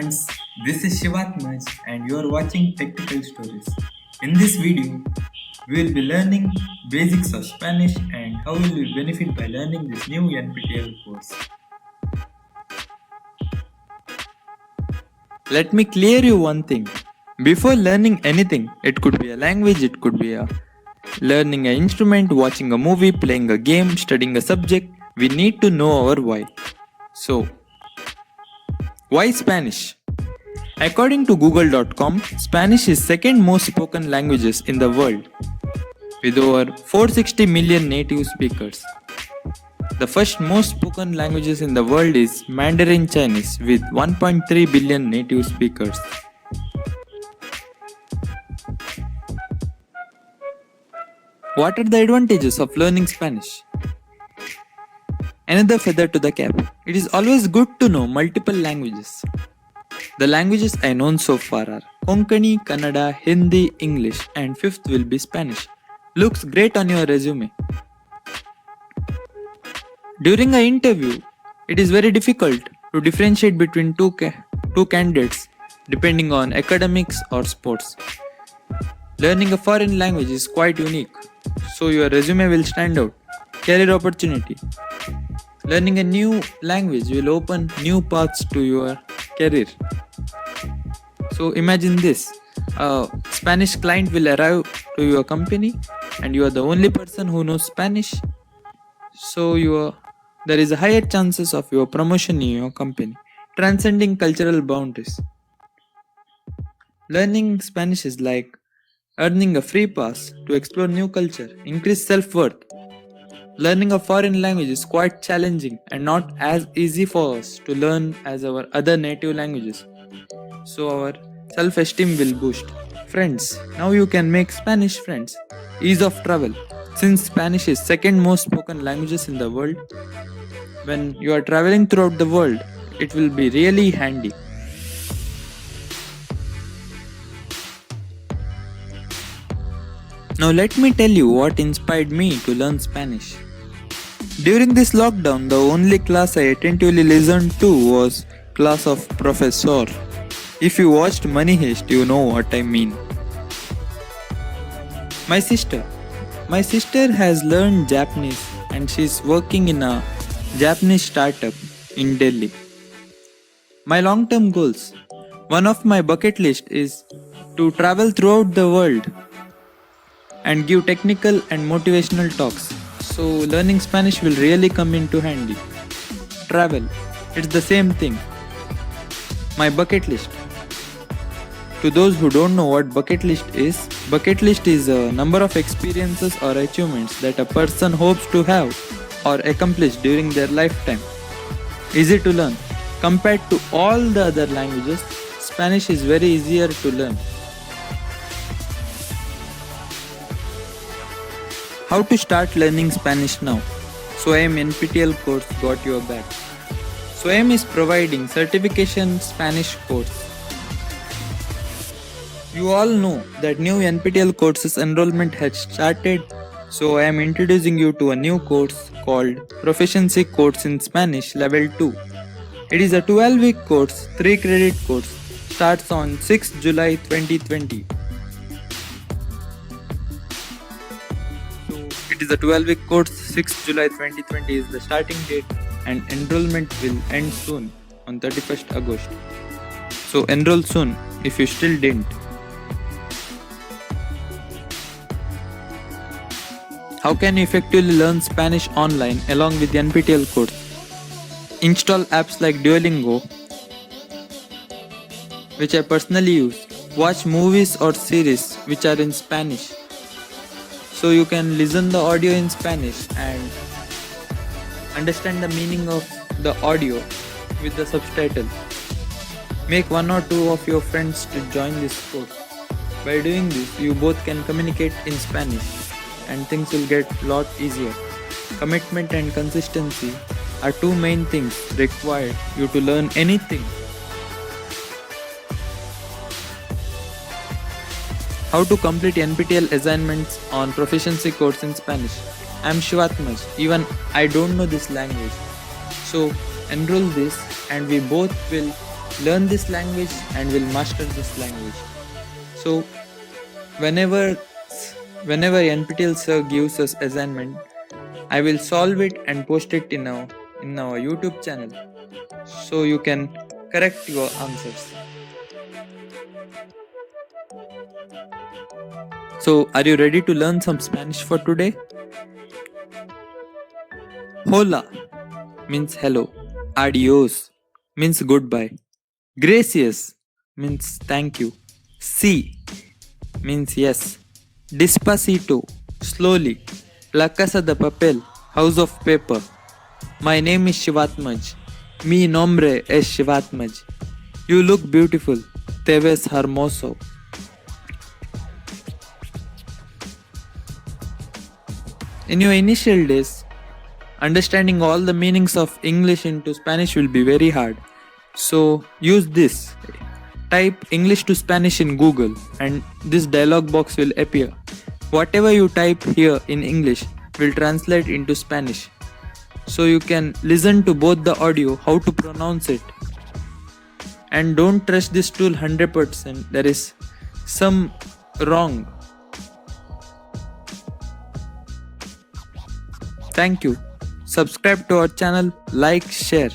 friends, this is Shivatmaj and you are watching Technical Stories. In this video, we will be learning basics of Spanish and how you will benefit by learning this new NPTEL course. Let me clear you one thing. Before learning anything, it could be a language, it could be a learning an instrument, watching a movie, playing a game, studying a subject, we need to know our why. So, why Spanish? According to google.com, Spanish is second most spoken languages in the world with over 460 million native speakers. The first most spoken languages in the world is Mandarin Chinese with 1.3 billion native speakers. What are the advantages of learning Spanish? Another feather to the cap. It is always good to know multiple languages. The languages I know so far are Konkani, Kannada, Hindi, English, and fifth will be Spanish. Looks great on your resume. During an interview, it is very difficult to differentiate between two candidates depending on academics or sports. Learning a foreign language is quite unique, so your resume will stand out. Career opportunity. Learning a new language will open new paths to your career. So imagine this, a Spanish client will arrive to your company and you are the only person who knows Spanish. So there is a higher chances of your promotion in your company, transcending cultural boundaries. Learning Spanish is like earning a free pass to explore new culture, increase self-worth. Learning a foreign language is quite challenging and not as easy for us to learn as our other native languages. So our self-esteem will boost. Friends, now you can make Spanish friends. Ease of travel. Since Spanish is second most spoken languages in the world, when you are traveling throughout the world, it will be really handy. Now let me tell you what inspired me to learn Spanish. During this lockdown, the only class I attentively listened to was class of Professor. If you watched Money Heist, you know what I mean. My sister has learned Japanese and she's working in a Japanese startup in Delhi. My long-term goals. One of my bucket list is to travel throughout the world and give technical and motivational talks. So learning Spanish will really come into handy. Travel. It's the same thing. My bucket list. To those who don't know what bucket list is a number of experiences or achievements that a person hopes to have or accomplish during their lifetime. Easy to learn. Compared to all the other languages, Spanish is very easier to learn. How to start learning Spanish now? SWAYAM NPTEL course got your back. SWAYAM is providing certification Spanish course. You all know that new NPTEL courses enrollment has started, so I am introducing you to a new course called Proficiency Course in Spanish Level 2. It is a 12-week course, 3-credit course, starts on 6 July 2020. It is a 12-week course, 6 July 2020 is the starting date and enrollment will end soon on 31st August. So enroll soon if you still didn't. How can you effectively learn Spanish online along with the NPTEL course? Install apps like Duolingo, which I personally use. Watch movies or series which are in Spanish, so you can listen the audio in Spanish and understand the meaning of the audio with the subtitle. Make one or two of your friends to join this course. By doing this, you both can communicate in Spanish and things will get a lot easier. Commitment and consistency are two main things required you to learn anything. How to complete NPTEL assignments on proficiency course in Spanish. I am Shivatmaj. Even I don't know this language. So enroll this and we both will learn this language and will master this language. So whenever whenever NPTEL sir gives us assignment, I will solve it and post it in our YouTube channel so you can correct your answers. So are you ready to learn some Spanish for today? Hola means hello. Adios means goodbye. Gracias means thank you. Sí means yes. Despacito, slowly. La casa de papel, house of paper. My name is Shivatmaj. Mi nombre es Shivatmaj. You look beautiful. Te ves hermoso. In your initial days, understanding all the meanings of English into Spanish will be very hard. So use this. Type English to Spanish in Google and this dialog box will appear. Whatever you type here in English will translate into Spanish. So you can listen to both the audio, how to pronounce it. And don't trust this tool 100%. There is some wrong. Thank you. Subscribe to our channel, like, share.